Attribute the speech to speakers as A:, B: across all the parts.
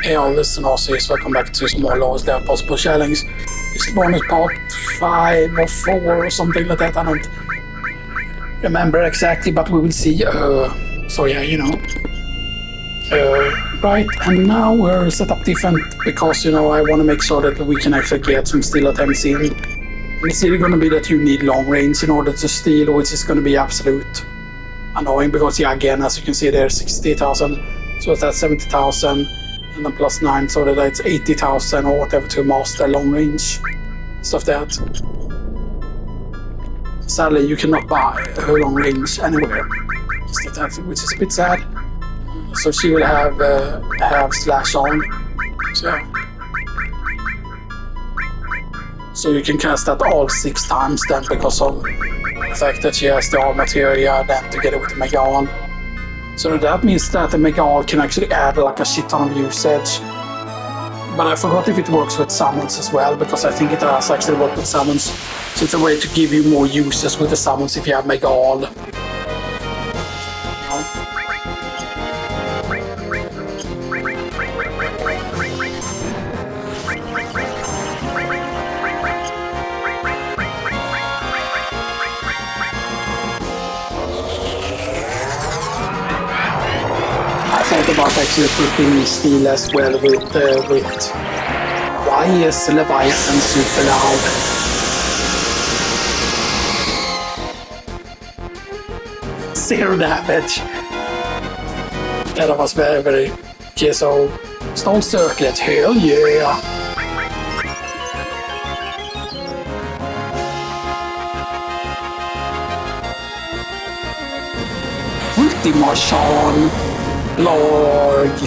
A: Hey all listeners, welcome back to Small Lowest Level Possible Challenge. This one is part 5 or 4 or something like that, I don't remember exactly, but we will see. So yeah, right, and now we're set up different because, I want to make sure that we can actually get some steal attempts in. And it's either going to be that you need long range in order to steal, which is going to be absolute annoying because, yeah, again, as you can see there, 60,000, so that's 70,000, and then plus 9, so that's 80,000 or whatever to master long range stuff that. Sadly, you cannot buy a long range anywhere, which is a bit sad. So she will have slash on, so you can cast that all 6 times then because of the fact that she has the all materia then together with the Mega All. So that means that the Mega All can actually add like a shit ton of usage. But I forgot if it works with summons as well, because I think it does actually work with summons. So it's a way to give you more uses with the summons if you have Mega All. I thought about actually putting Steel as well with why is Leviathan super loud? 0 damage. Yeah, that was very, very... Okay, so Stone Circlet, hell yeah! Ultima Sean, Lord.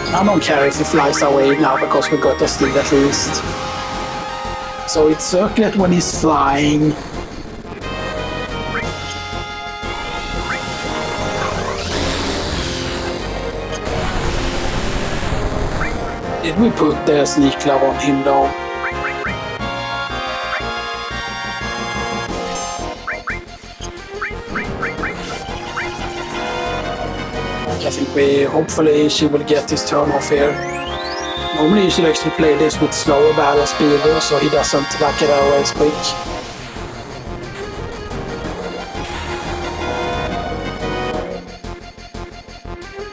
A: I don't care if it flies away now because we got a steal at least. So it's Circlet when he's flying. Did we put the sneak glove on him though? I think hopefully she will get this turn off here. Normally you should actually play this with slower battle speed so he doesn't get away as quick.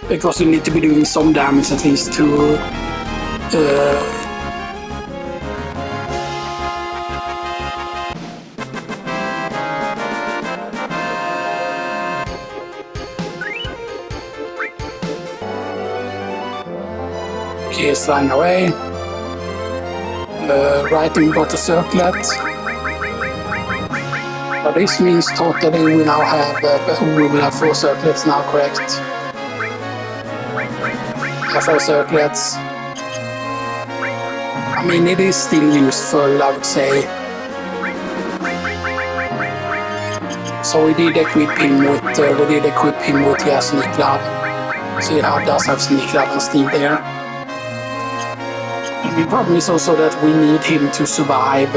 A: Because you need to be doing some damage at least to Okay, he's flying away. Right, we got the Circlet. But this means totally we now have we will have 4 Circlets now, correct? 4 Circlets. I mean, it is still useful, I would say. So we did equip him with yeah, Sneak Glove. So he does have Sneak Glove and Steal there. The problem is also that we need him to survive.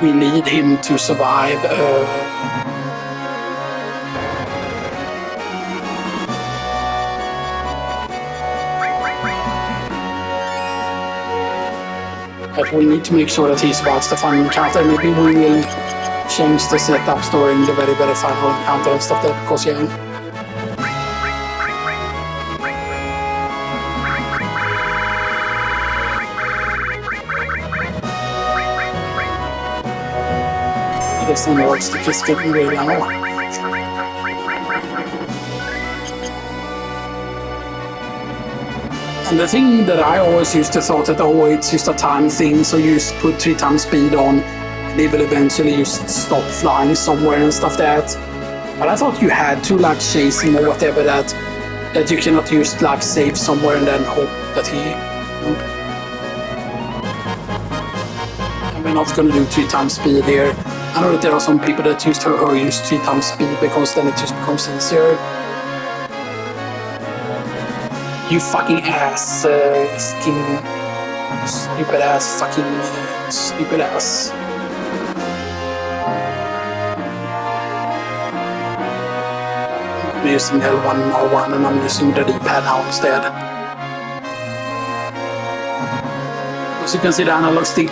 A: We need him to survive. But we need to make sure that he survives the final encounter. Maybe we will change the setup during the very, very final encounter and stuff like that, because yeah. This thing works to just get me really low. And the thing that I always used to thought that, oh, it's just a time thing, so you just put 3 times speed on, and they will eventually just stop flying somewhere and stuff that. But I thought you had to chase him or whatever, that you cannot just save somewhere and then hope that he... And we're not gonna do 3 times speed here. I know that there are some people that use 3 times speed because then it just becomes easier. You fucking ass, skin. Stupid ass, fucking stupid ass. I'm using L1 R1 and I'm using the D-pad now instead. As you can see, the analog stick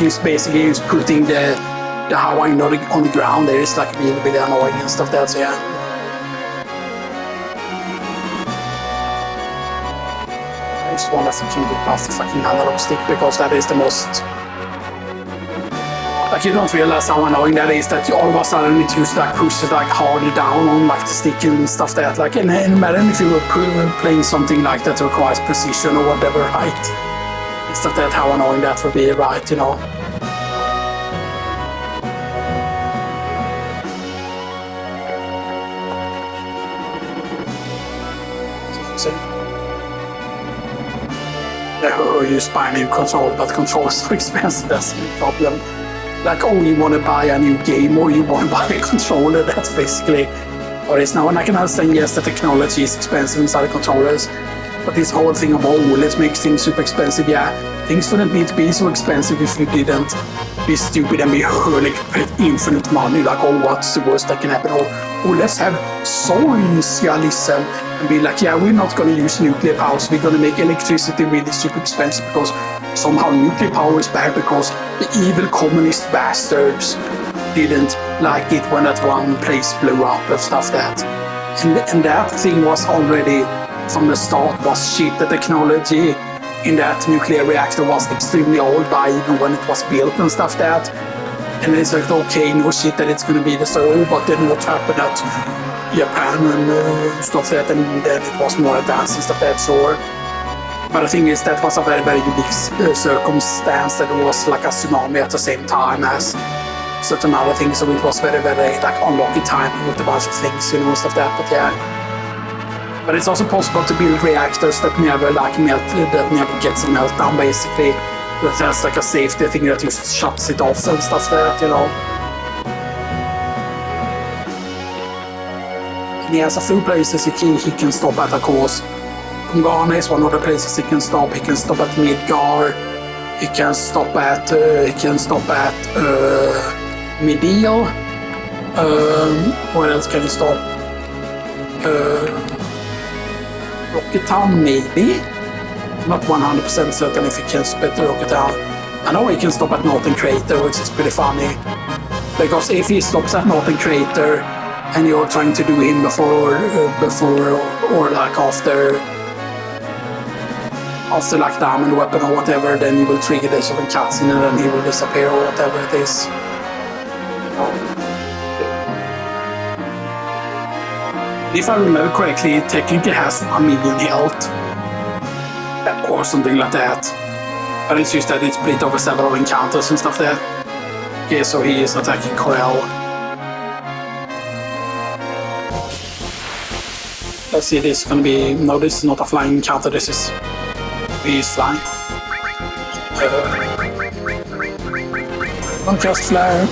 A: is basically putting the Hawaii on the ground there. It's like really, really annoying and stuff there, so yeah. I just wonder if I can rip off the fucking analog stick because that is the most... Like, you don't realize how annoying that is, that you all of a sudden it just like pushes like harder down on like the stick and stuff that. Like, and imagine if you were playing something like that requires precision or whatever, right? And stuff that, how annoying that would be, right? You know. You buy a new console, but controls are so expensive. That's the problem. Like, oh, you want to buy a new game or you want to buy a controller. That's basically what it is now. And I can understand, yes, the technology is expensive inside the controllers, but this whole thing of, oh, let's make things super expensive. Yeah, things wouldn't need to be so expensive if you didn't be stupid and be hurling infinite money. Like, oh, what's the worst that can happen? Oh, let's have socialism and be like, yeah, we're not going to use nuclear power, so we're going to make electricity really super expensive because somehow nuclear power is bad because the evil communist bastards didn't like it when that one place blew up and stuff that. And that thing was already from the start was shit. The technology in that nuclear reactor was extremely old by even when it was built and stuff that. And it's like, okay, no shit that it's going to be the soul, but then what happened at Japan and stuff that, and then it was more advanced and stuff that, so. But the thing is, that was a very, very unique circumstance, that it was like a tsunami at the same time as certain other things, so it was very, very like unlucky time with a bunch of things, you know, stuff that, but yeah. But it's also possible to build reactors that never like melt, that never gets a meltdown basically. That has like a safety thing that just shuts it off and stuff like that, you know. And he has a few places he can stop at, of course. Ghana is one of the places he can stop. He can stop at Midgar. He can stop at Medial. Where else can he stop? Rocket Town, maybe. I'm not 100% certain if he can stop at Rocket Town. I know he can stop at Northern Crater, which is pretty funny. Because if he stops at Northern Crater and you're trying to do him before or like after like diamond weapon or whatever, then you will trigger this of a cutscene and then he will disappear or whatever it is. If I remember correctly, it technically has 1 million health or something like that. But it's just that it's split over several encounters and stuff there. Okay, so he is attacking Corel. Let's see, this is gonna be... No, this is not a flying encounter, this is... He's flying. Contrast flare.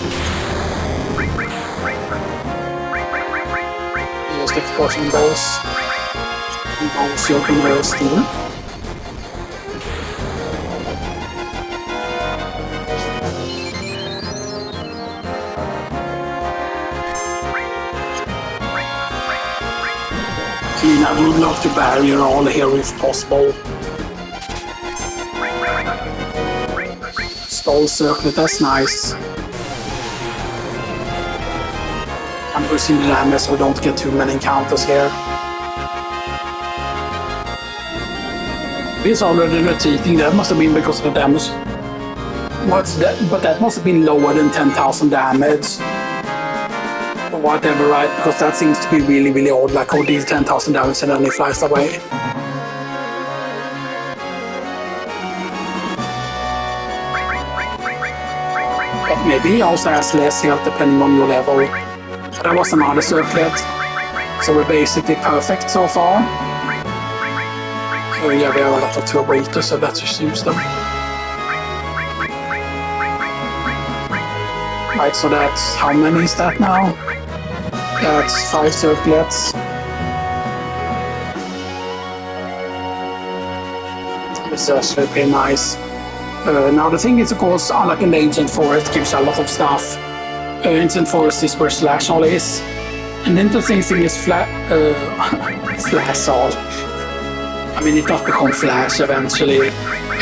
A: Just explosion balls. Balls your Himalayan steel. I would love to barrier all here if possible. Stall circlet, that's nice. I'm pushing the damage so we don't get too many encounters here. He's already retreating, that must have been because of the damage. What's that? But that must have been lower than 10,000 damage. Or whatever, right? Because that seems to be really, really old, like oh, deal 10,000 damage and then he flies away. But maybe he also has less health depending on your level. That was another circlet. So we're basically perfect so far. So yeah, we have a lot of turbo eaters, so let's just use them. Right, so that's... how many is that now? That's 5 circlets. This is actually pretty nice. Now the thing is, of course, unlike an ancient forest gives a lot of stuff. Ancient forest is where slash all is. And the interesting thing is flash all. I mean, it does become flash eventually.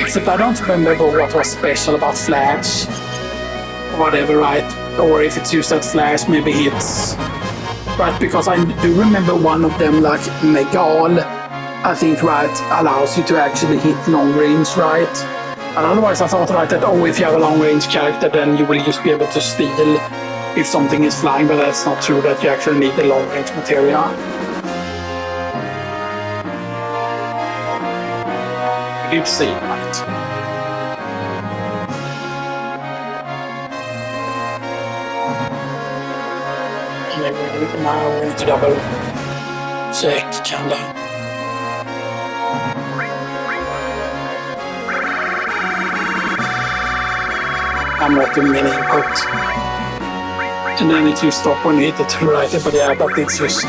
A: Except I don't remember what was special about flash. Or whatever, right? Or if it's used as flash, maybe hits. Right, because I do remember one of them, like Megal, I think, right, allows you to actually hit long range, right? And otherwise I thought, right, that, oh, if you have a long range character, then you will just be able to steal if something is flying, but that's not true, that you actually need the long range material. You did see, right? Maybe now we need to double check, kinda. I'm not doing any input. And then it just stop when you hit it to the right, but yeah, but it's just...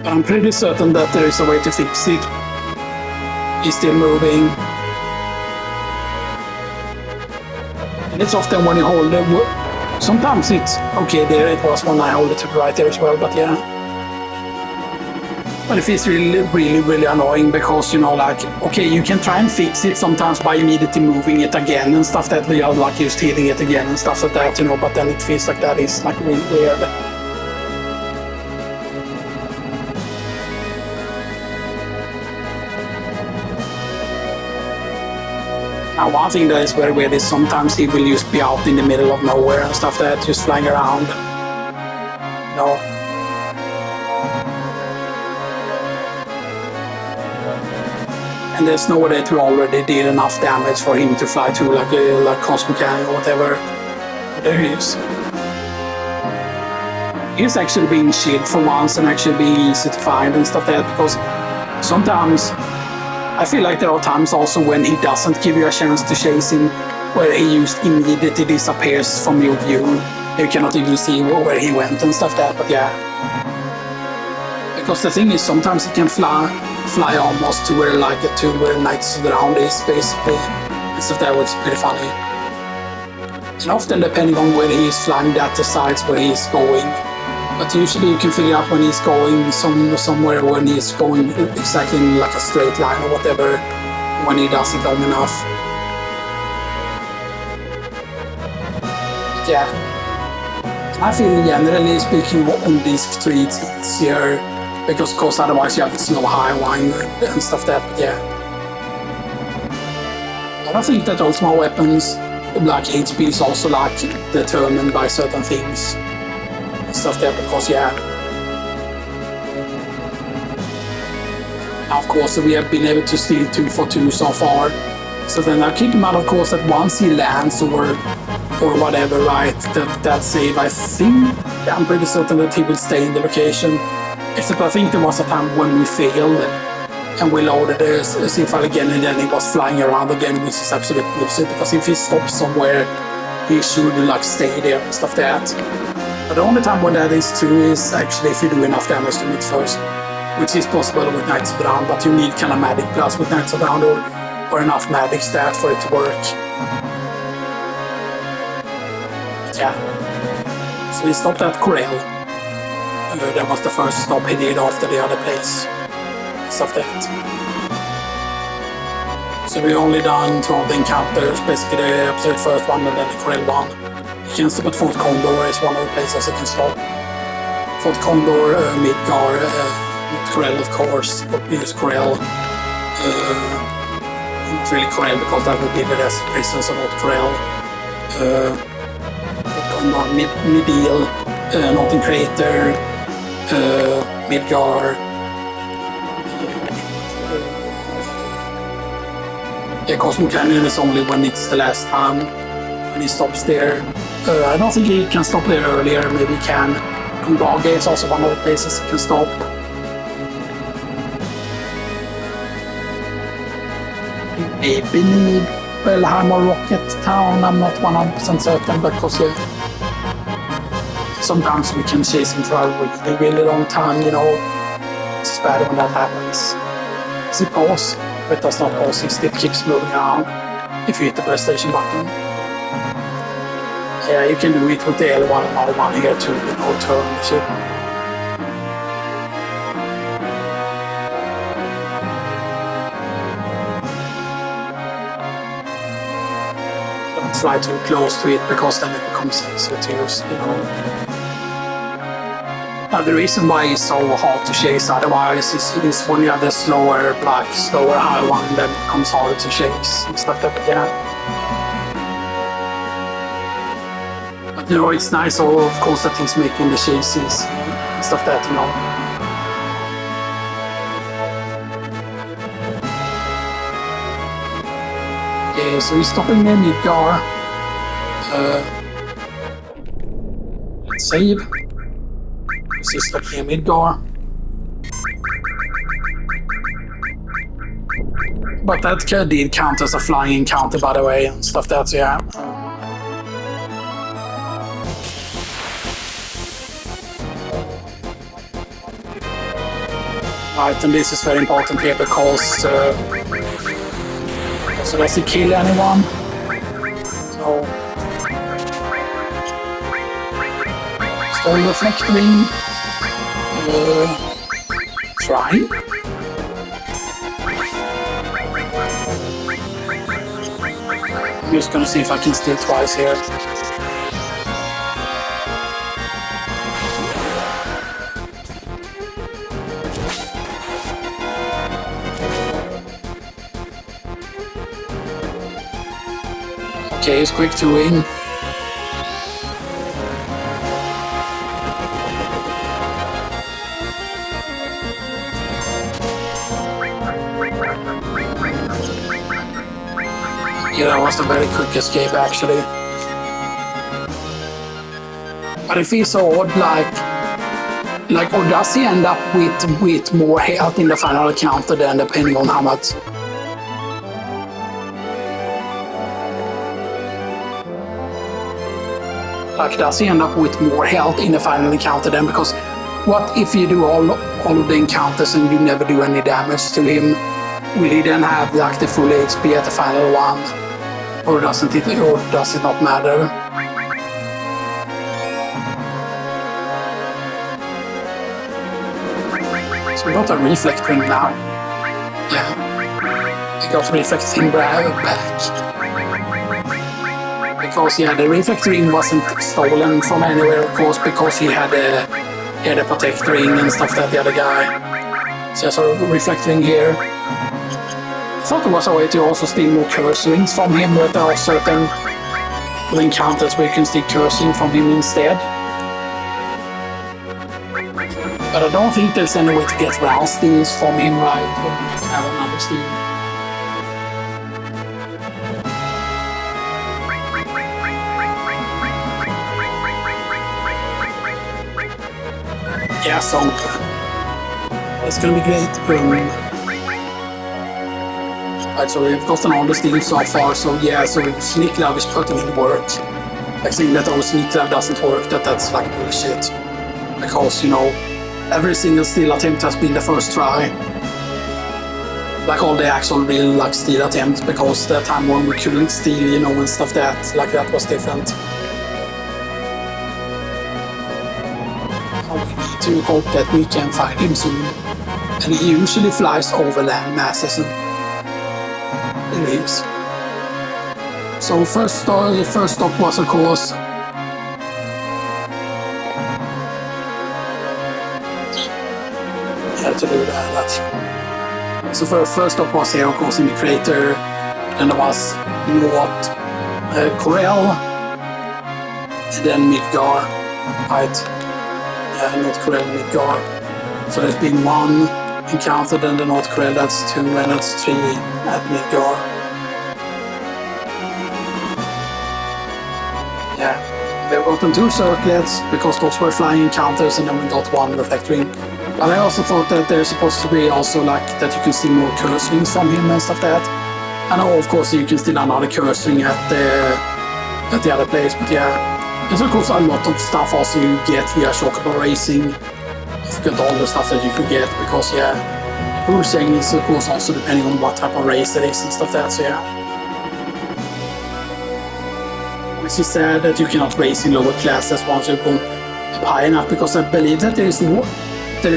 A: I'm pretty certain that there is a way to fix it. He's still moving. And it's often when you hold it, sometimes it's... Okay, there it was when I hold it to the right there as well, but yeah. But it feels really annoying because, you know, like, okay, you can try and fix it sometimes by immediately moving it again and stuff that you're like just hitting it again and stuff like that, you know, but then it feels like that is like really weird. Now, one thing that is very weird is sometimes he will just be out in the middle of nowhere and stuff like that, just flying around. You know. And there's no way to already did enough damage for him to fly to like Cosmic Canyon or whatever. But there he is. He's actually being shielded for once and actually being easy to find and stuff like that, because sometimes I feel like there are times also when he doesn't give you a chance to chase him, where he just immediately disappears from your view. You cannot even see where he went and stuff like that, but yeah. Because the thing is, sometimes he can fly almost to where Knights of the Round is, basically. And stuff that was pretty funny. And often depending on where he is flying, that decides where he is going. But usually you can figure out when he's going somewhere, when he's going exactly in like a straight line or whatever, when he does it long enough. But yeah. I feel generally speaking on these streets easier, because of course otherwise you have the slow high line and stuff that, but yeah. But I think that ultimate weapons, like HP, is also like determined by certain things. Stuff there, because yeah. Of course we have been able to steal 2 for 2 so far. So then I kick him out, of course, that once he lands or whatever, right, that save, I think, I'm pretty certain that he will stay in the location. Except I think there was a time when we failed and we loaded a C-file again, and then he was flying around again, which is absolute bullshit, because if he stops somewhere, he should like stay there and stuff like that. But the only time when that is true is actually if you do enough damage to it first, which is possible with Knights of the Round, but you need kind of Magic Plus with Knights of the Round or enough Magic stat for it to work. But yeah. So we stopped at Corel. That was the first stop he did after the other place. Stuff that. So we only done 2 of the encounters, basically the absolute first one and then the Corel one. You can stop at Fort Condor is one of the places you can stop. Fort Condor, Midgar, Corel of course, but we use Corel. Not really Corel because that would be the rest prison, so not Corel. Fort Condor, Midil, Northern Crater, Midgar. Yeah, Cosmic Canyon is only when it's the last time when he stops there. I don't think he can stop there earlier, maybe he can. Kundage is also one of the places he can stop. Maybe Nibelheim or Rocket Town, I'm not 100% certain, because yeah, sometimes we can chase him for a really long time, you know. it's bad when that happens. As it pause, but it does not pause, it still keeps moving around if you hit the PlayStation button. Yeah, you can do it with the L1 and R1 here to, you know, turn the ship. Don't fly too close to it because then it becomes easier to use, you know. The reason why it's so hard to chase otherwise is when you have the slower high one, then it becomes harder to chase and stuff like that. But you know, it's nice, of course, that he's making the chases and stuff that, you know. Okay, so he's stopping near Midgar. Let's save. He's stopping near Midgar. But that did count as a flying encounter, by the way, and stuff that, yeah. Right, and this is very important here because so does he kill anyone? So Stone Reflecting. Try. I'm just gonna see if I can steal twice here. Okay, he's quick to win. Yeah, that was a very quick escape actually. But it feels so odd, like, or does he end up with more health in the final encounter then, depending on how much? Like, does he end up with more health in the final encounter then? Because what if you do all of the encounters and you never do any damage to him? Will he then have like the full HP at the final one? Or does it not matter? So we got a reflect ring now. Yeah. We got reflect ring back. Because yeah, the reflect ring wasn't stolen from anywhere, of course, because he had a protect ring and stuff that the other guy. So there's a reflect ring here. I thought there was a way to also steal more curse rings from him, but there are certain encounters where you can steal curse ring from him instead. But I don't think there's any way to get round steals from him, right? Or have another steal. Yeah, so it's gonna be great. Right, so we've gotten all the steals so far, so yeah, so Sneak Love is putting in work. Like saying that our Sneak Love doesn't work, that's like bullshit. Because, you know, every single steal attempt has been the first try. Like all the actual real like steal attempts, because the time when we couldn't steal, you know, and stuff that was different. We need to hope that we can find him soon. And he usually flies over land masses and leaves. So the first stop was, of course, had to do that. So first stop was here, of course, in the crater. Then there was North Corel, and then Midgar, right? Yeah, North Corel, Midgar. So there's been one encounter, then the North Corel, that's 2, and that's 3 at Midgar. Yeah, we've gotten 2 circlets because those were flying encounters, and then we got 1 reflect ring. But I also thought that there's supposed to be also like that you can steal more curse rings from him and stuff like that. And of course you can steal another curse ring at the other place, but yeah. There's of course a lot of stuff also you get via Chocobo Racing. Of look at all the stuff that you could get, because yeah, cruising is of course also depending on what type of race it is and stuff like that, so yeah. It's sad that you cannot race in lower classes once you go high enough, because I believe that there is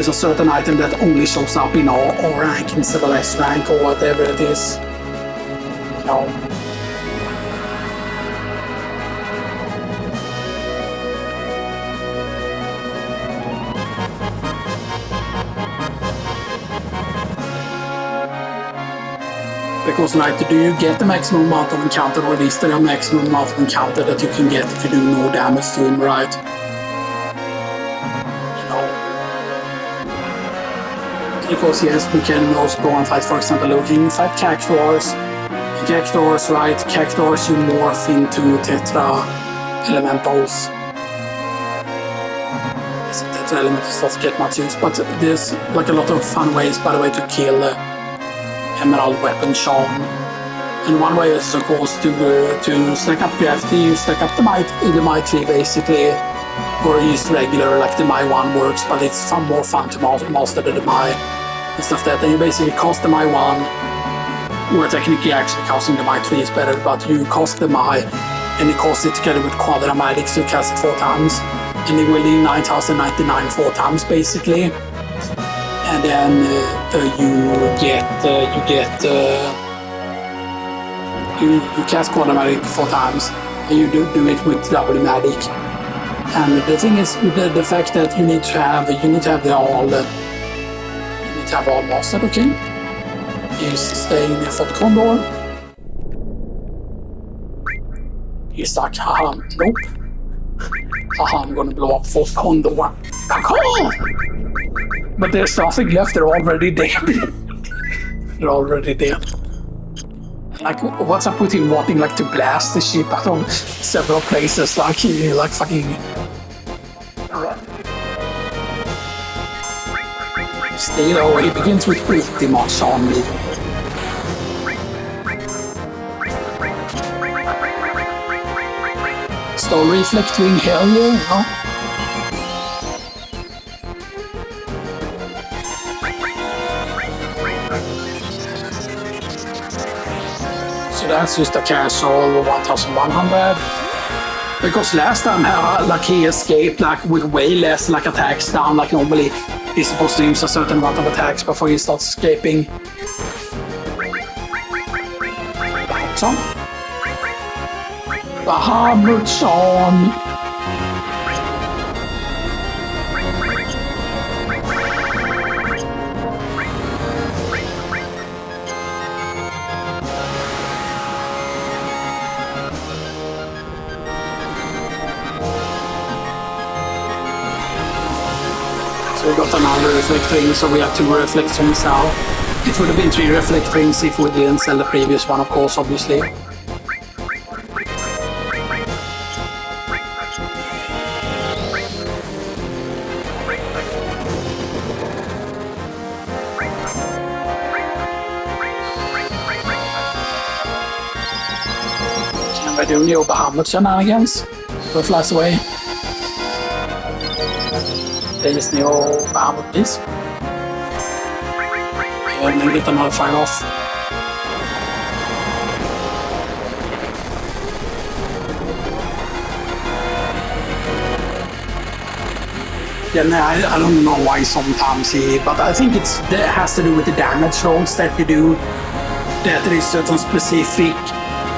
A: a certain item that only shows up in O rank instead of S rank or whatever it is. You know. Because like, do you get the maximum amount of encounter, or is there a maximum amount of encounter that you can get if you do no damage to him, right? You know. Because yes, we can also go and fight, for example, we can fight Cactuars. Cactuars, right? Cactuars you morph into Tetra Elementals. Tetra Elementals doesn't get much use, but there's like a lot of fun ways, by the way, to kill Emerald Weapon Sean. And one way is of course to stack up gravity. You stack up the might tree basically, or use regular, like the my 1 works, but it's far more fun to master the my and stuff that. And you basically cast the my 1, or technically actually casting the my 3 is better, but you cast the my and you cast it together with Quadra Magic, so you cast it 4 times, and it will do 9099 4 times basically. And then you cast Quadra Magic 4 times, and you do it with double magic. And the thing is, the fact that you need to have all mastered, okay? He's staying in Fort Condor. He's stuck, haha, nope. Haha, I'm gonna blow up Fort Condor. Caw! But there's nothing left, they're already dead. They're already dead. Like, what's up with him wanting like to blast the ship out of several places, like he like fucking... Still, he begins with pretty much on me. Star reflecting, hell yeah, you know? So that's just a casual 1100. Because last time like he escaped like with way less like attacks down, like normally he's supposed to use a certain amount of attacks before he starts escaping. So Bahamut-san. So we got another reflect ring, so we have 2 reflect rings now. It would have been 3 reflect rings if we didn't sell the previous one, of course, obviously. Can we do new Bahamut shenanigans? So it flies away. Please, new Bahamut, please. And then get another fire off. Yeah, no, I don't know why sometimes but I think it has to do with the damage rolls that you do. That there is certain specific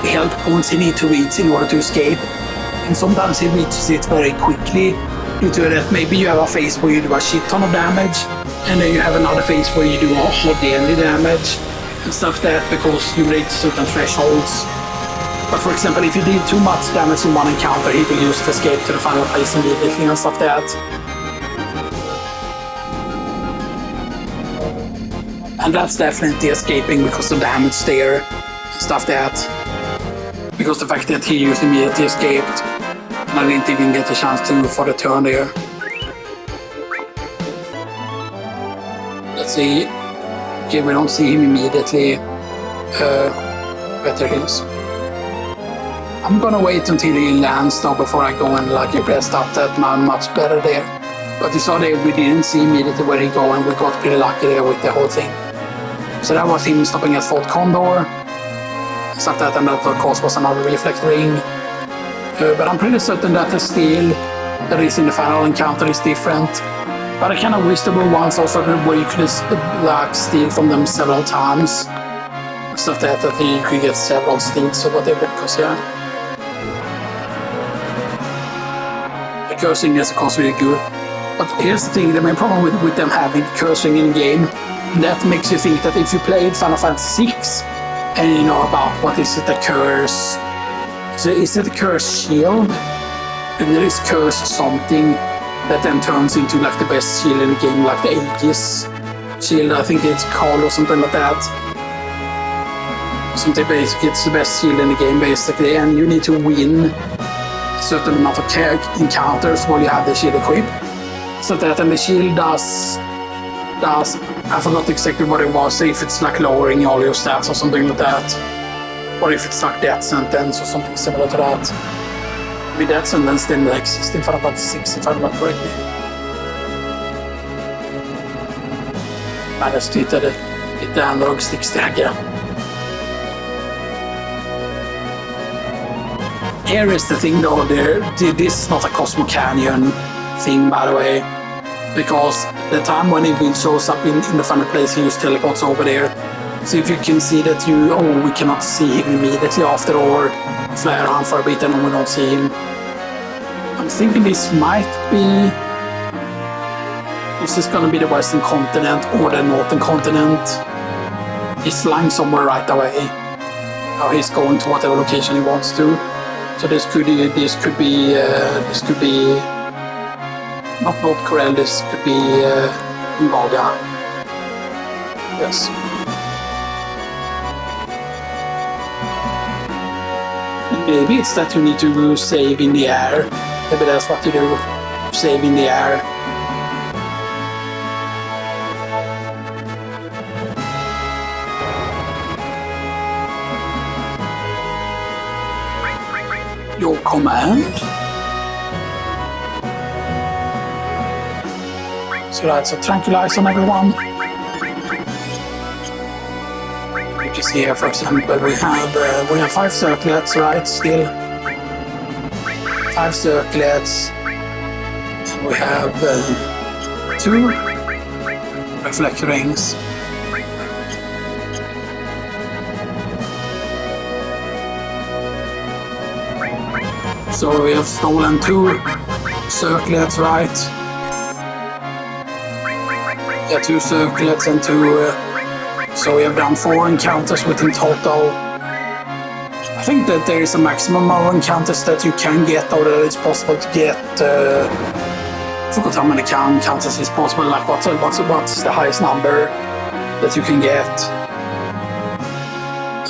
A: health points you need to reach in order to escape. And sometimes he reaches it very quickly, due to that maybe you have a phase where you do a shit ton of damage, and then you have another phase where you do hardly any damage and stuff that because you reach certain thresholds. But for example, if you did too much damage in one encounter, he will use to escape to the final phase immediately and stuff that. And that's definitely escaping because the damage there and stuff that. Because the fact that he used immediately escaped, and I didn't even get a chance to for the turn there. Let's see. Okay, we don't see him immediately. Better hills. I'm gonna wait until he lands though before I go and like rest up that man much better there. But you saw that we didn't see immediately where he go, and we got pretty lucky there with the whole thing. So that was him stopping at Fort Condor. Stuff that, and that of course was another reflect ring. But I'm pretty certain that the steel that is in the final encounter is different. But I kind of wish there were ones also where you could like steal from them several times. Stuff that you could get several steals or whatever, because yeah. The cursing is of course really good. But here's the thing, the main problem with them having cursing in game, that makes you think that if you played Final Fantasy VI and you know about what is it, the curse, so is it a curse shield? And there is curse something that then turns into like the best shield in the game, like the Aegis shield, I think it's called, or something like that. Something basic, it's the best shield in the game basically, and you need to win a certain amount of encounters while you have the shield equipped. So that, and the shield does, I forgot exactly what it was, if it's like lowering all your stats or something like that. Or if it's like death sentence or something similar to that. I mean, death sentence didn't exist in Final Fantasy VI, if I remember correctly. I just tittade lite analogsticksträckare. Here is the thing though, this is not a Cosmo Canyon thing, by the way, because the time when he shows up in the final place, he just teleports over there. So if you can see that we cannot see him immediately after, or fly around for a bit and we don't see him. I'm thinking this might be, this is gonna be the Western continent or the Northern continent. He's flying somewhere right away. Now he's going to whatever location he wants to. So this could be not North Korea, this could be Umbaga. Yes. And maybe it's that you need to save in the air. Maybe that's what you do. Save in the air. Your command. So that's a tranquilize on everyone. You can see here, for example, we have 5 circlets, right? Still 5 circlets. And we have 2 reflect rings. So we have stolen 2 circlets, right? Yeah, 2 circlets and 2. So we have done 4 encounters within total. I think that there is a maximum of encounters that you can get, or that it's possible to get. I forgot how many encounters is possible. Like what's the highest number that you can get?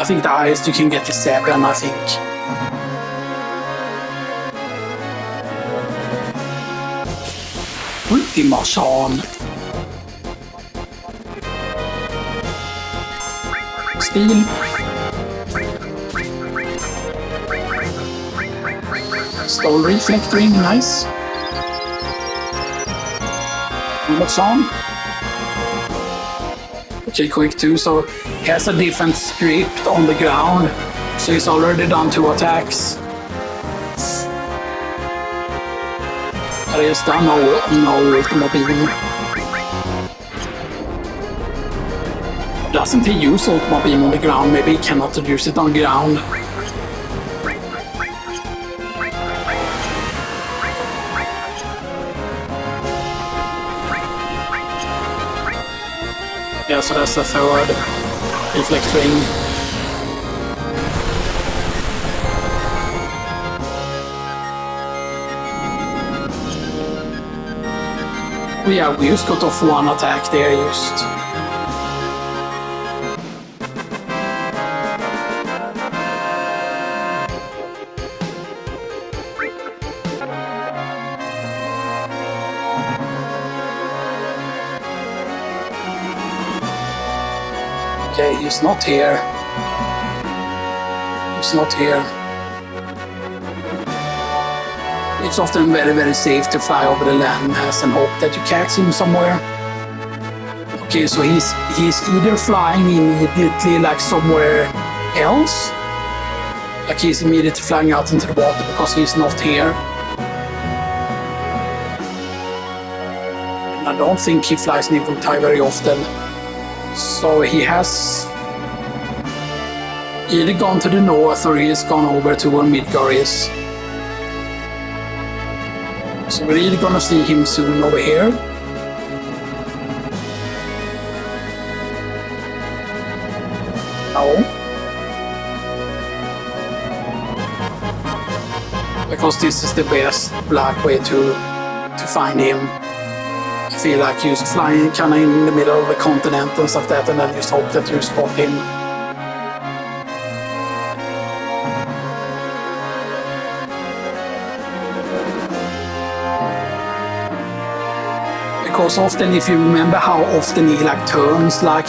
A: I think the highest you can get is 7. I think. Pretty much on. Steal. Stole reflect ring, nice. What's on? Okay, quick 2, so he has a different script on the ground. So he's already done 2 attacks. But he's done no ultimate beam. Doesn't he use ultimate beam on the ground? Maybe he cannot use it on the ground. Yeah, so that's the 3rd reflect ring. Yeah, we just got off 1 attack there just. Okay, he's not here. He's not here. It's often very, very safe to fly over the landmass and hope that you catch him somewhere. Okay, so he's either flying immediately like somewhere else, like he's immediately flying out into the water because he's not here. And I don't think he flies near Wutai very often. So he has either gone to the north or he's gone over to where Midgar is. So we're either gonna see him soon over here. No. Because this is the best black way to find him. I feel like you flying kinda in the middle of the continent and stuff like that, and then just hope that you spot him. Because often, if you remember how often he like turns, like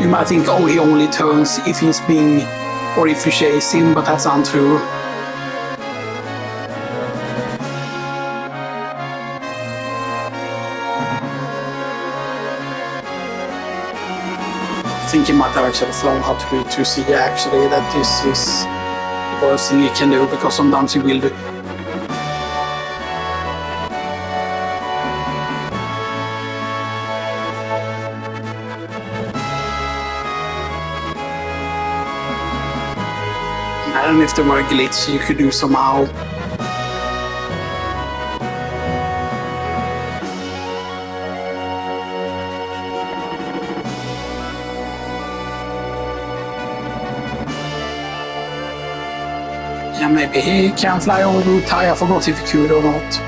A: you might think, oh, he only turns if he's being, or if you chase him, but that's untrue. I think he might have actually flown out to see actually that this is the worst thing he can do, because sometimes he will do. I don't know if there were a glitch you could do somehow. Yeah, maybe he can fly over Wutai. I forgot if he could or not.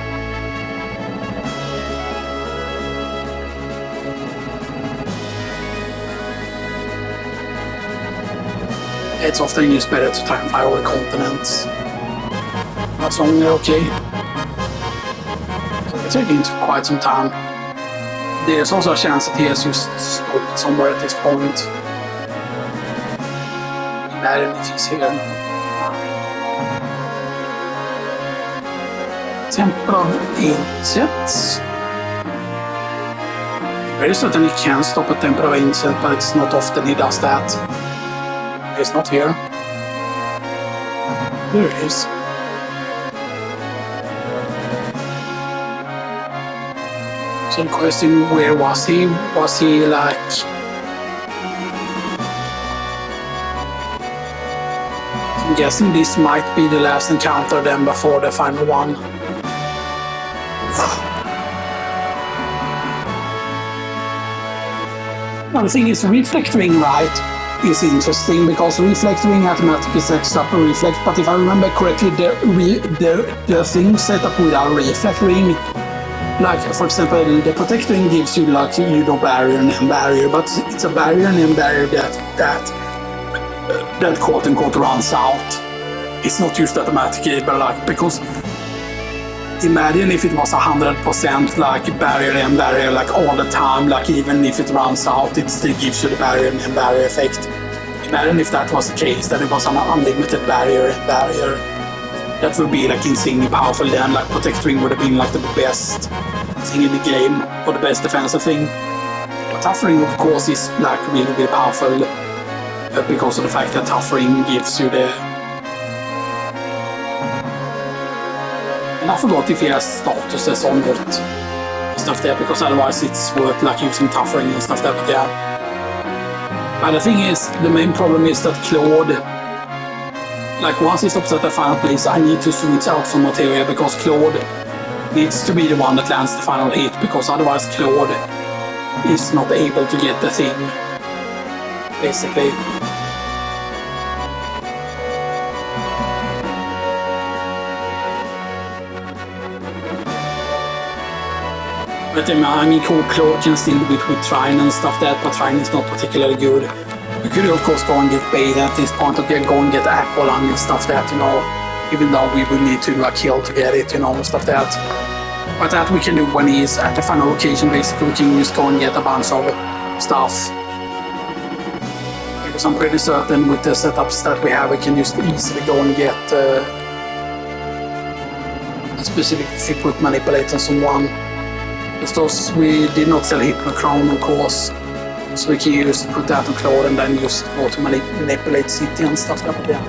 A: It's often just better to time fly over continents. As long as they're okay. It's taking quite some time. There's also a chance that he has just stopped somewhere at this point. Imagine if he's here now. Temple of Ancients. Very certain he can stop at Temple of Ancients, but it's not often he does that. He's not here. There he is. So the question, where was he? Was he like... I'm guessing this might be the last encounter then before the final one. Now the thing is, reflect ring, right, is interesting because reflect ring automatically sets up a reflect, but if I remember correctly, the thing set up with our reflect ring, like for example, the protect ring gives you like barrier and M barrier, but it's a barrier and M barrier that quote unquote runs out. It's not used automatically, but like because imagine if it was 100% like barrier and barrier like all the time, like even if it runs out, it still gives you the barrier and barrier effect. Imagine if that was the case, that it was an unlimited barrier and barrier. That would be like insanely powerful then, like Protect Ring would have been like the best thing in the game, or the best defensive thing. But Tough Ring of course is like really, really powerful because of the fact that Tough Ring gives you the... And I forgot if he has statuses on it and stuff there, because otherwise it's worth like using Tough Ring and stuff there, but yeah. But the thing is, the main problem is that Claude, like once he stops at the final place, I need to switch out some materia because Claude needs to be the one that lands the final hit, because otherwise Claude is not able to get the thing, basically. But I mean, Claude can still do it with Trine and stuff that, but Trine is not particularly good. We could of course go and get Bait at this point, or go and get Aqualung and stuff that, you know, even though we would need to like kill to get it, you know, and stuff that. But that we can do when he's at the final location, basically we can just go and get a bunch of stuff. Because I'm pretty certain with the setups that we have, we can just easily go and get especially if you put manipulate on someone. Because we did not sell Hypnochrome, of course, so we can use put that on Claude and then just go to manipulate city and stuff like that.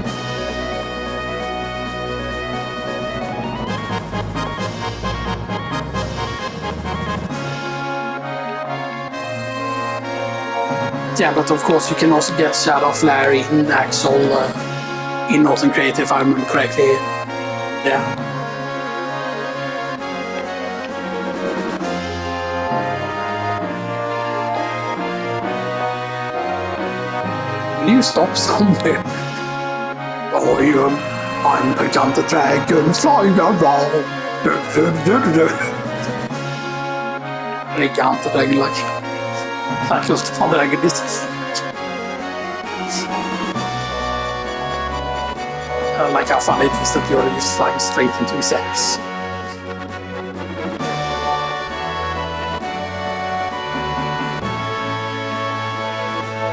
A: Yeah, but of course you can also get Shadow Flare in Axel in Northern Creative, if I remember correctly. Yeah. Will you stop somewhere? I'm Paganta Dragon flying around. Paganta Dragon, like just fan Dragon is. I like how funny it is that you're just flying straight into his axe.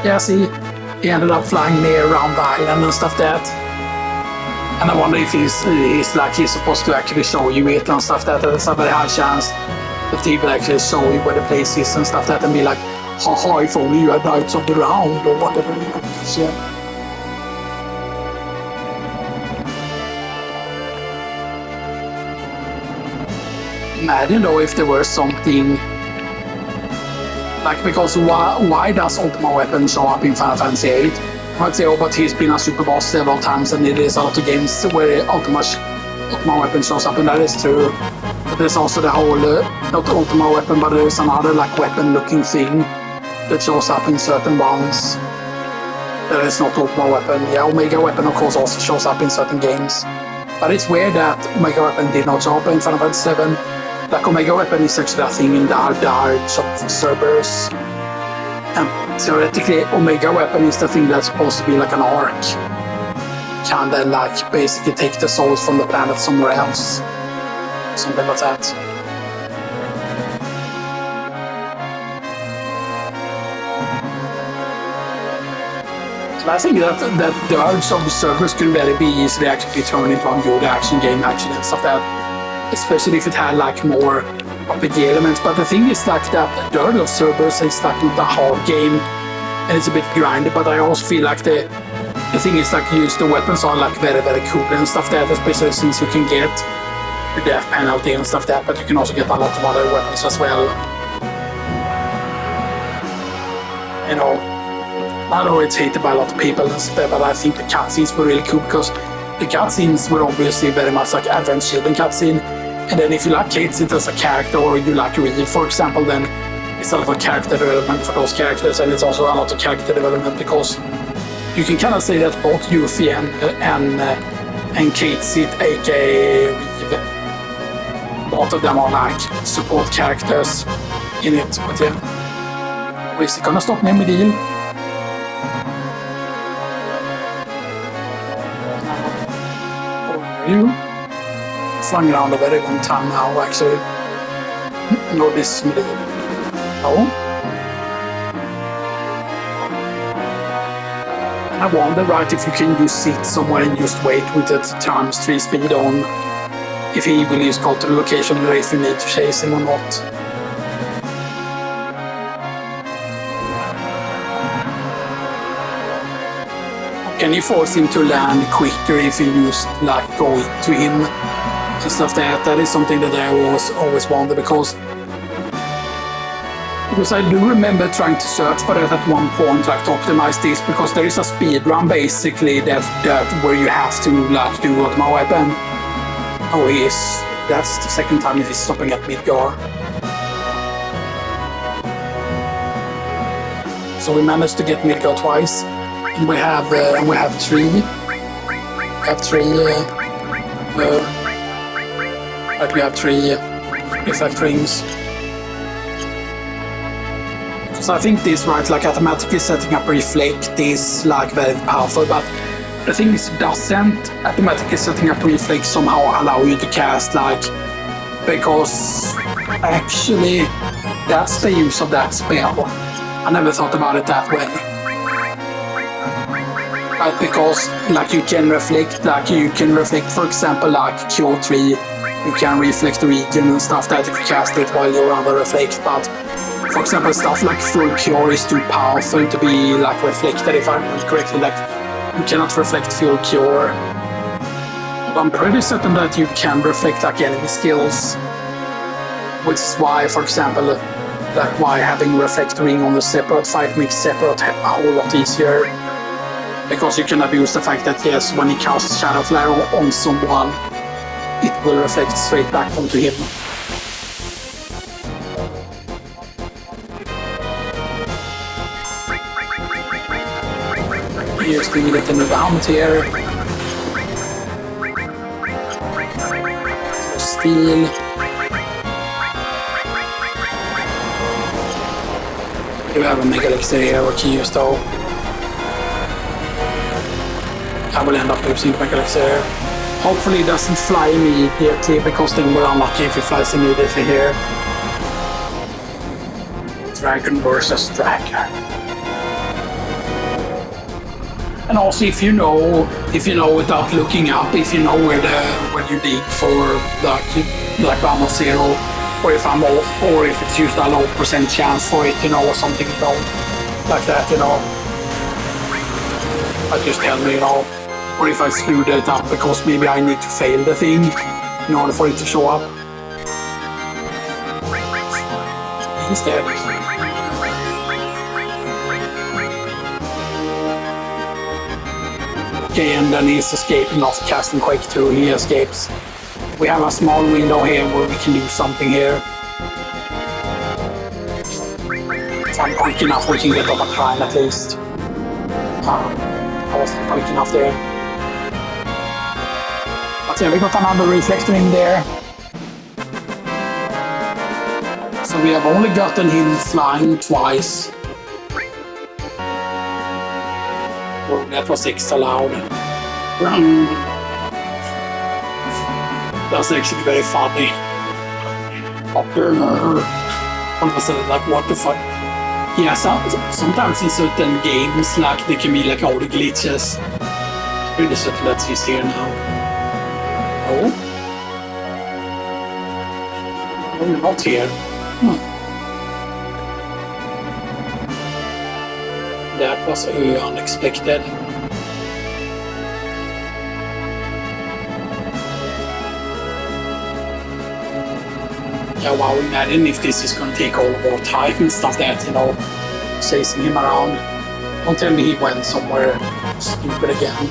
A: Yeah, see, he ended up flying near around the island and stuff that. And I wonder if he's supposed to actually show you it and stuff that. There's a very high chance that he will actually show you where the place is and stuff that and be like, haha, if only you had knights of the round or whatever. Yeah. Imagine though if there were something like, because why does Ultima Weapon show up in Final Fantasy VIII? I might say, oh, but he's been a super boss several times and it is a lot of games where Ultima Weapon shows up, and that is true. But there's also the whole, not Ultima Weapon, but there's another like weapon looking thing that shows up in certain ones. That is not Ultima Weapon. Yeah, Omega Weapon of course also shows up in certain games. But it's weird that Omega Weapon did not show up in Final Fantasy VII. Like Omega Weapon is actually a thing in the Hearts of Cerberus. And theoretically, Omega Weapon is the thing that's supposed to be like an arc. Can then like basically take the souls from the planet somewhere else. Something like that. So I think that the Hearts of Cerberus could very be easily actually turned into a good action game actually and stuff that. Especially if it had like more RPG elements. But the thing is like that the Heart of Cerberus is like not a hard game and it's a bit grindy, but I also feel like the thing is like the weapons are like very, very cool and stuff that, especially since you can get the death penalty and stuff that, but you can also get a lot of other weapons as well. You know, I know it's hated by a lot of people and stuff, but I think the cutscenes were really cool because the cutscenes were obviously very much like Advent Children cutscene. And then if you like Kate Sid as a character, or you like Reed, for example, then it's a lot of character development for those characters, and it's also a lot of character development because you can kind of say that both Yuffie and Kate Sid, aka Reed, both of them are like support characters in it. But yeah, is it gonna stop near Medil? You flying around a very long time now, actually. No, this is Medil. No. I wonder, right, if you can just sit somewhere and just wait with the times 3 speed on, if he will just go to the location or if you need to chase him or not. Can you force him to land quicker if you just like go to him and stuff like that? That is something that I always wonder because I do remember trying to search for that at one point, like to optimize this, because there is a speed run basically that where you have to like do Ultima Weapon. Oh, that's the second time he's stopping at Midgar. So we managed to get Midgar twice. And we have three. We have three reflect rings. So I think this, right, like automatically setting up reflect is like very powerful, but the thing is, doesn't automatically setting up reflect somehow allow you to cast like, because actually that's the use of that spell. I never thought about it that way. Because like you can reflect, for example, like Q3 you can reflect the region and stuff that if you cast it while you're under reflect, but for example stuff like full cure is too powerful to be like reflected if I remember correctly, like you cannot reflect full cure. But I'm pretty certain that you can reflect like enemy skills, which is why for example like why having reflect ring on the separate fight makes separate a whole lot easier. Because you can abuse the fact that yes, when he casts Shadow Flare on someone, it will reflect straight back onto him. Here's the little helmet here. Steel. We have a Mega Elixir here we can use though. I will end up using Mega Elixir. Hopefully it doesn't fly immediately, because then we're unlucky if it flies immediately here. Dragon versus Dragon. And also if you know without looking up, if you know where you dig for like almost zero, or if I'm off, or if it's used a low % chance for it, or something like that, But just tell me, or if I screwed it up because maybe I need to fail the thing in order for it to show up. Instead. Okay, and then he's escaping off casting Quake 2, he escapes. We have a small window here where we can do something here. If I'm quick enough, we can get up a crime at least. I wasn't quick enough there. But yeah, we got another reflector in there. So we have only gotten him flying twice. Oh, that was extra loud. That's actually very funny. All of a sudden, like, what the fuck? Yeah, sometimes in certain games, like, there can be like audio glitches. Pretty certain that he's here now. Oh? Oh, you're not here. That was unexpected. Yeah, wow, imagine if this is gonna take all more time and stuff that, chasing him around. Don't tell me he went somewhere stupid again.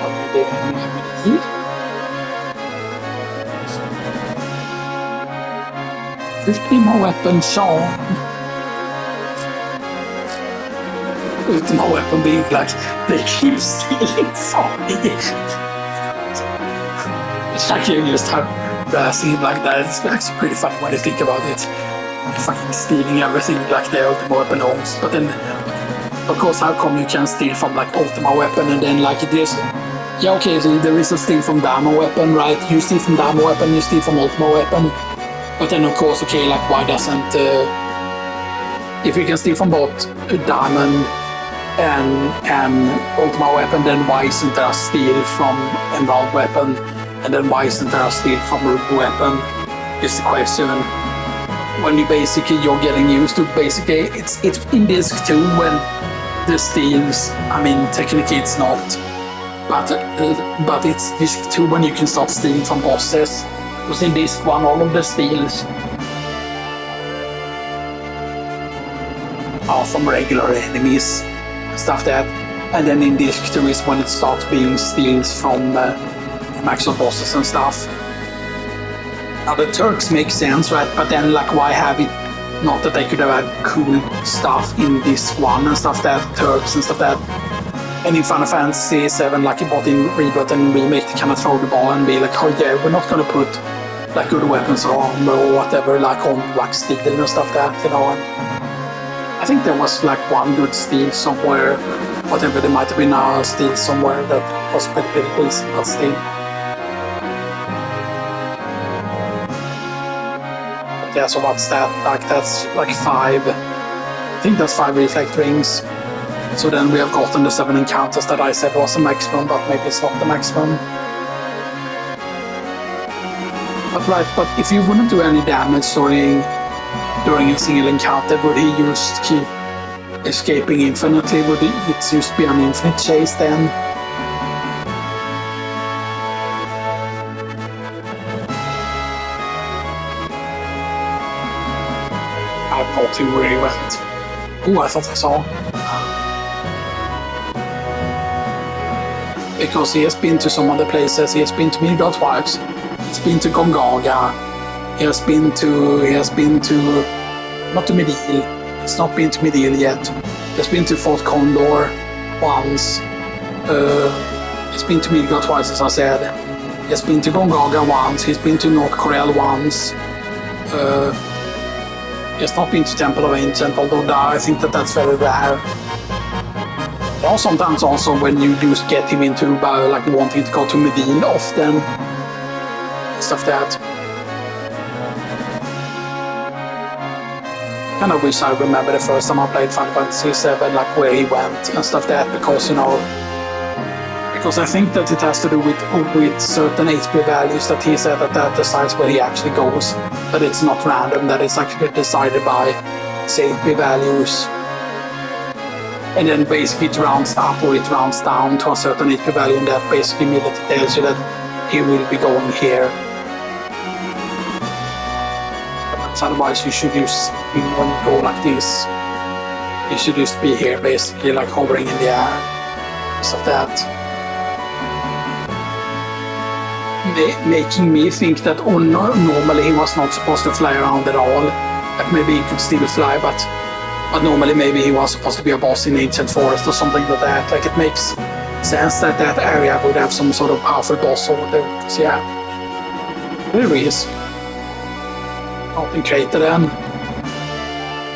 A: What did he? 50 more weapons on. Ultimate weapon being like, they keep stealing from me. It's like you just have blasting him like that. It's actually pretty funny when you think about it. They're fucking stealing everything like the ultimate weapon owns. But then, of course, how come you can steal from like ultimate weapon and then like it is? Yeah, okay, so there is a steal from diamond weapon, right? You steal from diamond weapon, you steal from ultimate weapon. But then, of course, okay, like why doesn't if you can steal from both diamond and ultimate weapon, then why isn't there a steal from emerald weapon? And then why isn't there a steal from ruby weapon? Is the question. When you're getting used to basically it's in disc 2 when the steals. I mean, technically it's not, but it's disc 2 when you can start stealing from bosses. Because in disc 1 all of the steals are from regular enemies, stuff that, and then in disc 2 is when it starts being steals from actual bosses and stuff. Now the Turks make sense, right? But then like why have it? Not that they could have had cool stuff in disc 1 and stuff that Turks and stuff that. And in Final Fantasy VII, like both in Rebirth and Remake, they kind of throw the ball and be like, oh yeah, we're not gonna put like good weapons or armor or whatever like on like steel and stuff that, And I think there was like one good steel somewhere, whatever there might have been a steel somewhere that was pretty decent, but still. But yeah, so what's that? Like that's like 5. I think that's 5 reflect rings. So then we have gotten the 7 encounters that I said was the maximum, but maybe it's not the maximum. But if you wouldn't do any damage during a single encounter, would he just keep escaping infinitely? Would it just be an infinite chase then? I thought he where he went. Oh, I thought I saw. Because he has been to some other places. He has been to Midgard twice. He's been to Gongaga. He has been to not to Medivh. He's not been to Medivh yet. He's been to Fort Condor once. He's been to Midgard twice, as I said. He's been to Gongaga once. He's been to North Corel once. He's not been to Temple of Ancient, although I think that's very rare. Or sometimes also when you just get him into like wanting to go to Medivh often. Stuff that. Kind of wish I remember the first time I played Final Fantasy VII, like where he went and stuff that, because because I think that it has to do with certain HP values that he said that decides where he actually goes. That it's not random, that it's actually decided by HP values. And then basically it rounds up or it rounds down to a certain HP value, and that basically immediately tells you that he will be going here. Otherwise you should just, when you go like this, you should just be here basically like hovering in the air. Stuff that. Making me think that normally he was not supposed to fly around at all. Like maybe he could still fly, but normally maybe he was supposed to be a boss in Ancient Forest or something like that. Like it makes sense that that area would have some sort of powerful boss over there. Because yeah, there he is. Open crater then.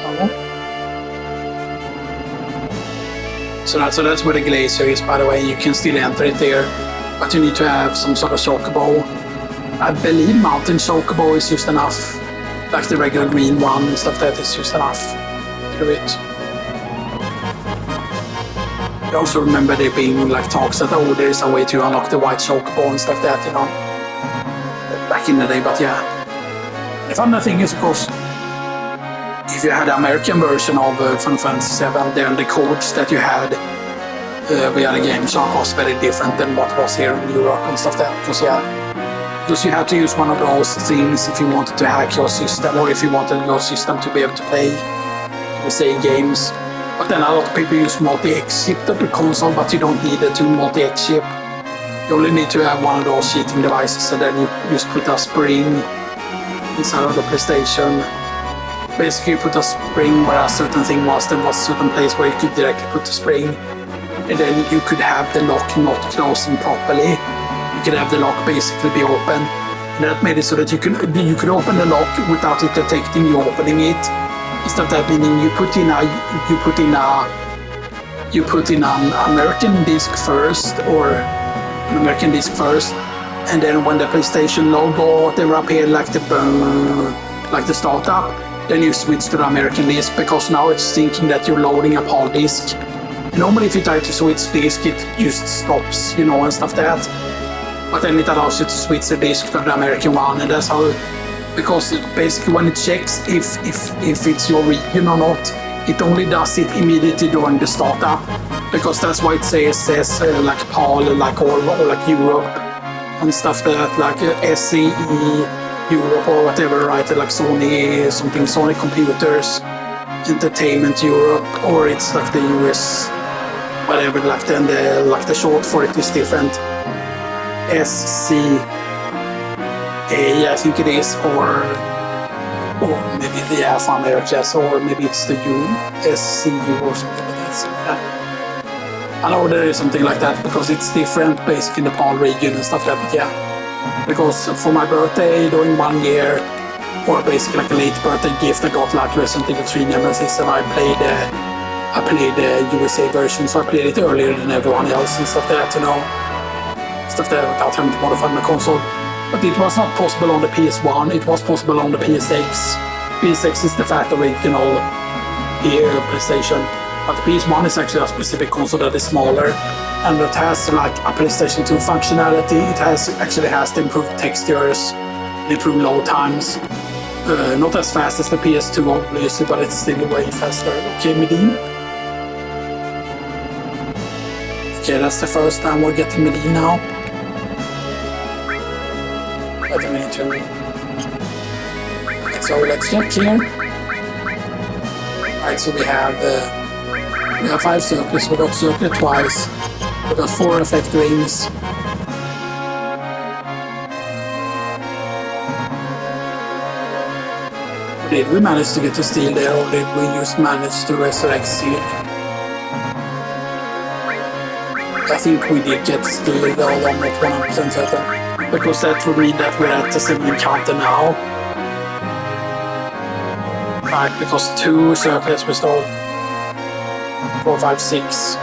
A: Oh. So that's where the glacier is, by the way. You can still enter it there, but you need to have some sort of chocobo. I believe mountain chocobo is just enough. Like the regular green one and stuff, that is just enough to do it. I also remember there being like talks that there is a way to unlock the white chocobo and stuff that, back in the day, but yeah. The funny thing is, of course, if you had the American version of Final Fantasy VII, then the codes that you had via the game was very different than what was here in Europe and stuff that. Because you had to use one of those things if you wanted to hack your system, or if you wanted your system to be able to play USA games. But then a lot of people use multi-X chip to the console, but you don't need a multi-X chip. You only need to have one of those cheating devices, and then you just put a spring inside of the PlayStation. Basically you put a spring where a certain thing was, there was a certain place where you could directly put the spring, and then you could have the lock not closing properly. You could have the lock basically be open, and that made it so that you could open the lock without it detecting you opening it. Instead of that, meaning you put in an American disc first, and then when the PlayStation logo or whatever appeared like the startup, then you switch to the American disc, because now it's thinking that you're loading a PAL disc. And normally if you try to switch disc, it just stops, and stuff like that. But then it allows you to switch the disc to the American one, and that's how, because basically when it checks if it's your region or not, it only does it immediately during the startup, because that's why it says like PAL, like or like Europe and stuff that, like SCE Europe or whatever, right? Like Sony Computers Entertainment Europe, or it's like the US, whatever. Like then the short for it is different. SCA, I think it is, or maybe the Alpha Americas, or maybe it's the USCU or something like that. So, yeah. I know there is something like that, because it's different basically in the PAL region and stuff like that, but yeah. Because for my birthday during 1 year, or basically like a late birthday gift, I got like Resident Evil 3 Nemesis, and I played the USA version, so I played it earlier than everyone else and stuff like that, stuff that without having to modify my console. But it was not possible on the PS1, it was possible on the PSX. PSX is the fat original here PlayStation. But the PS1 is actually a specific console that is smaller, and it has like a PlayStation 2 functionality. It actually has the improved textures, improved load times. Not as fast as the PS2 obviously, but it's still way faster. Okay, Medine. Okay, that's the first time we're getting Medine now. But I need to... So let's check here. Alright, so we have 5 circles, we got circle twice, we got 4 effect rings. Did we manage to get to steal there, or did we just manage to resurrect steal? I think we did get steal, though I'm not 100% certain, because that would mean that we're at the civilian counter now. Right, because 2 circles we stole. 4, 5, 6.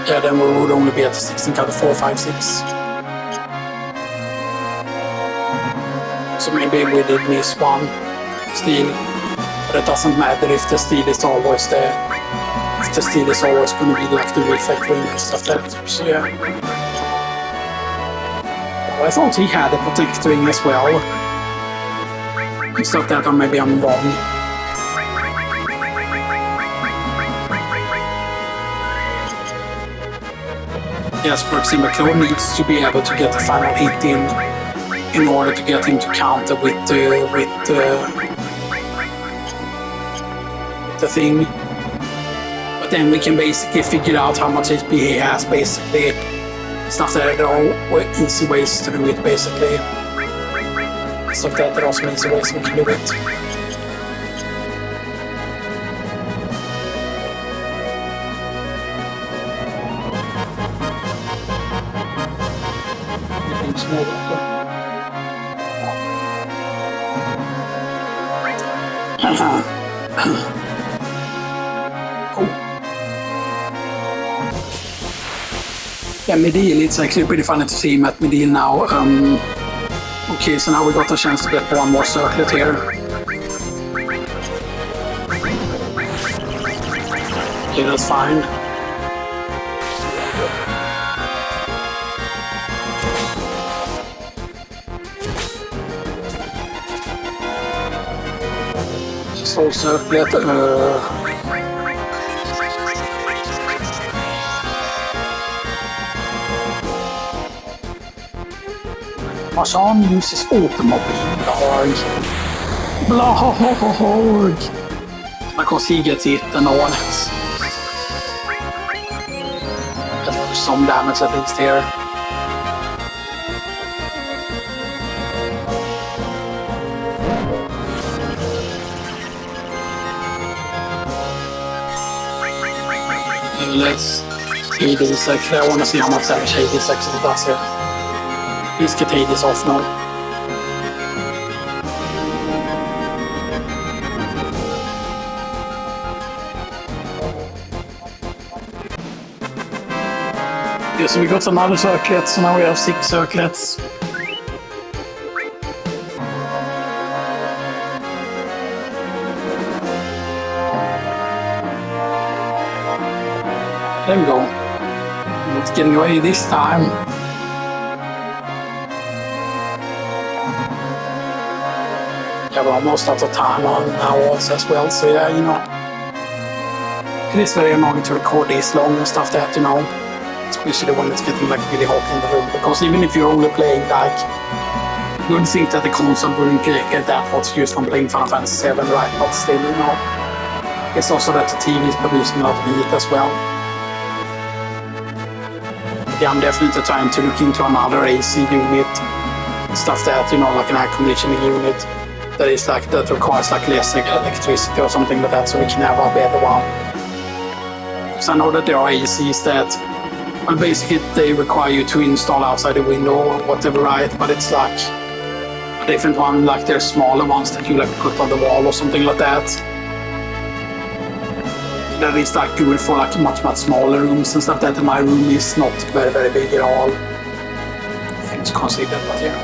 A: Yeah, then we would only be at the 16 counter, 4, 5, 6. So maybe we did miss one steal, but it doesn't matter if the steal is always there. If the steal is always going to be like the reflect ring and stuff like that. So yeah. Oh, I thought he had a protect ring as well. Stuff that, or maybe I'm wrong. Yes, Proxima Claw needs to be able to get the final hit in order to get him to counter with the thing. But then we can basically figure out how much HP he has, basically. Stuff that there are easy ways to do it, basically. Stuff that there are also easy ways we can do it. Yeah, Medil, it's actually pretty funny to see him at Medil now. Okay, so now we got a chance to get one more circlet here. Okay, that's fine. Soul circlet. Marsan uses automobile blarg. Because he gets hit and no one else. There's some damage at least here. Let's Hades actually. I want to see how much damage Hades actually does here. Please get Hades off now. Okay, so we got another circlet, so now we have 6 circlets. There we go. Not getting away this time. Yeah, we're almost out of time on now also as well, so yeah, you know. It is very annoying to record this long and stuff that, you know, especially when it's getting like really hot in the room, because even if you're only playing like, you would think that the console wouldn't get that hot used from playing Final Fantasy VII, right? But still, you know, it's also that the TV is producing a lot of heat as well. Yeah, I'm definitely trying to look into another AC unit, stuff that, you know, like an air conditioning unit that is like, that requires like less electricity or something like that, so we can have a better one. Because I know that there are ACs that, well, basically they require you to install outside the window or whatever, right? But it's like a different one, like there's smaller ones that you like put on the wall or something like that. That is like good for like much smaller rooms and stuff. That my room is not very big at all. Things considered, but yeah.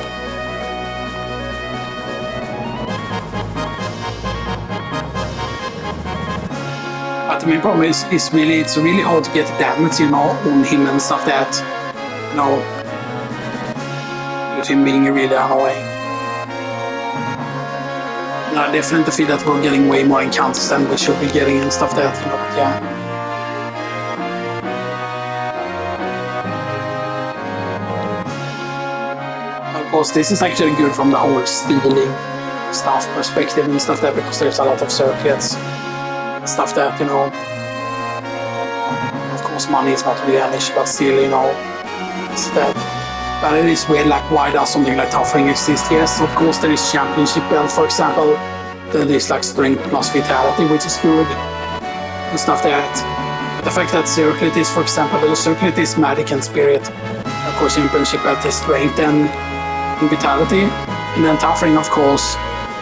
A: But the main problem is really it's really hard to get damage, you know, on him and stuff that, you know, with him being really annoying. And I definitely feel that we're getting way more encounters than we should be getting and stuff that, you know, but yeah. Of course, this is actually good from the whole stealing stuff perspective and stuff there, because there's a lot of circuits and stuff that, you know. Of course, money is not really an issue, but still, you know, it's that. But it is weird, like, why does something like Tough-Ring exist? Yes, of course, there is championship belt, for example. There is like strength plus vitality, which is good and stuff like that. But the fact that circlet is, for example, the circlet is magic and spirit. Of course, championship belt is strength and vitality. And then Tough-Ring, of course,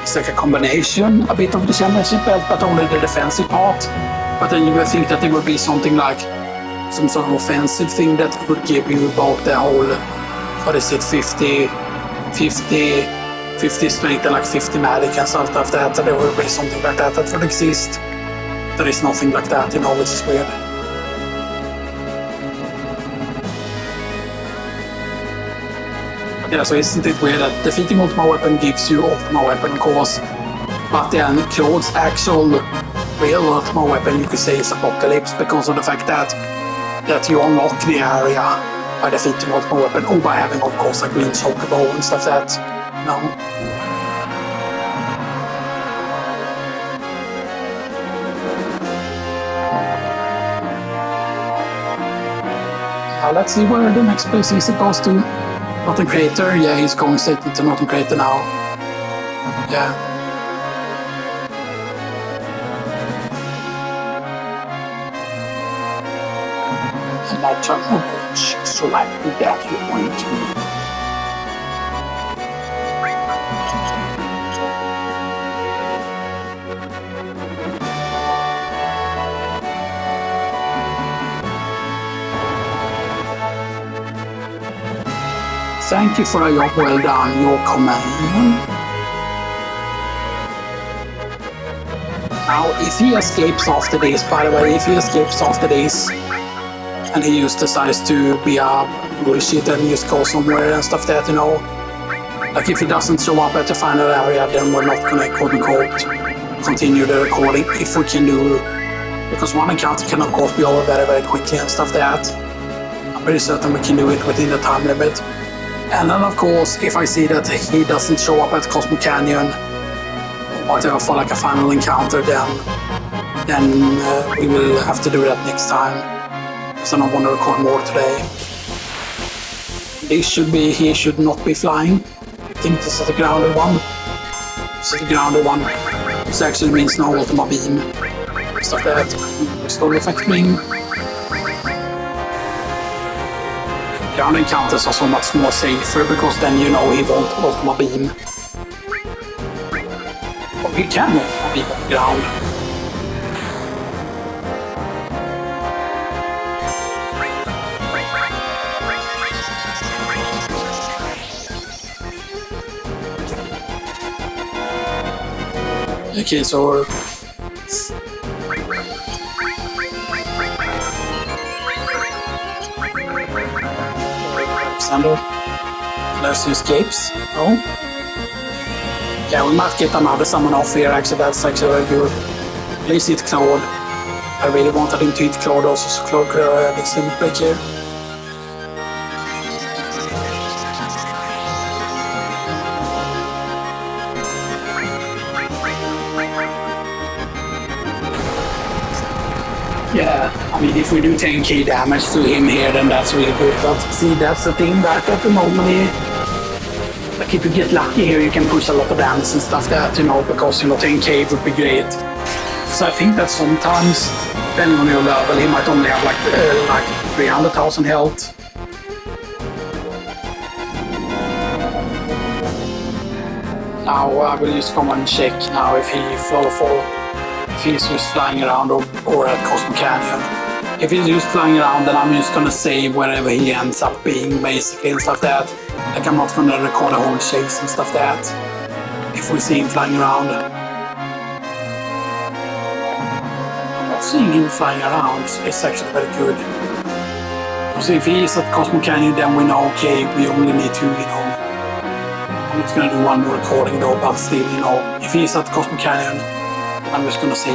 A: is like a combination, a bit of the championship belt, but only the defensive part. But then you would think that there would be something like some sort of offensive thing that would give you both the whole, what is it, 50 strength and like 50 magic and stuff like that. So there would be something like that would exist. There is nothing like that, you know, which is weird. Yeah, so isn't it weird that defeating Ultima Weapon gives you Ultima Weapon cause, but then Claude's actual real Ultima Weapon, you could say, is Apocalypse, because of the fact that you unlock the area by defeating Ultima Weapon, or by having, of course, like green chocobo and stuff that, you know. Now let's see where the next place is supposed to. Northern Crater, yeah, he's going straight into Northern Crater now. Yeah. And I turn which select that you want to. Thank you for a job well done, your command. Now, if he escapes after this, by the way, if he escapes after this, and he just decides to be a bullshit and just go somewhere and stuff that, you know, like if he doesn't show up at the final area, then we're not gonna, quote-unquote, continue the recording, if we can do, because one encounter can, of course, be over very, very quickly and stuff like that. I'm pretty certain we can do it within the time limit. And then, of course, if I see that he doesn't show up at Cosmo Canyon, or whatever, for like a final encounter, then we will have to do that next time, because I don't want to record more today. He should not be flying. I think this is the grounded one. This is the grounded one. This actually means no Ultima Beam. Stuff like that. Restore effect beam. Ground encounters are so much more safer, because then you know he won't Ultima Beam. Or he can Ultima Beam on the ground. Okay, so unless he escapes. Oh. Yeah, we might get another summon off here, actually. That's actually very good. Please hit Claude. I really wanted him to hit Claude also, so Claude could have this limit break here. Yeah, I mean, if we do 10k damage to him here, then that's really good. But see, that's the thing that at the moment, like if you get lucky here, you can push a lot of damage and stuff that, you know, because, you know, 10k would be great. So I think that sometimes, depending on your level, he might only have like 300,000 health. Now I will just come and check now if he if he's just flying around or at Cosmo Canyon. If he's just flying around, then I'm just gonna save wherever he ends up being, basically, and stuff like that. Like, I'm not gonna record a whole chase and stuff like that if we see him flying around. I'm not seeing him flying around is actually very good. Because if he is at Cosmo Canyon, then we know, okay, we only need to, I'm just gonna do one more recording though, but still, if he is at Cosmo Canyon, I'm just gonna say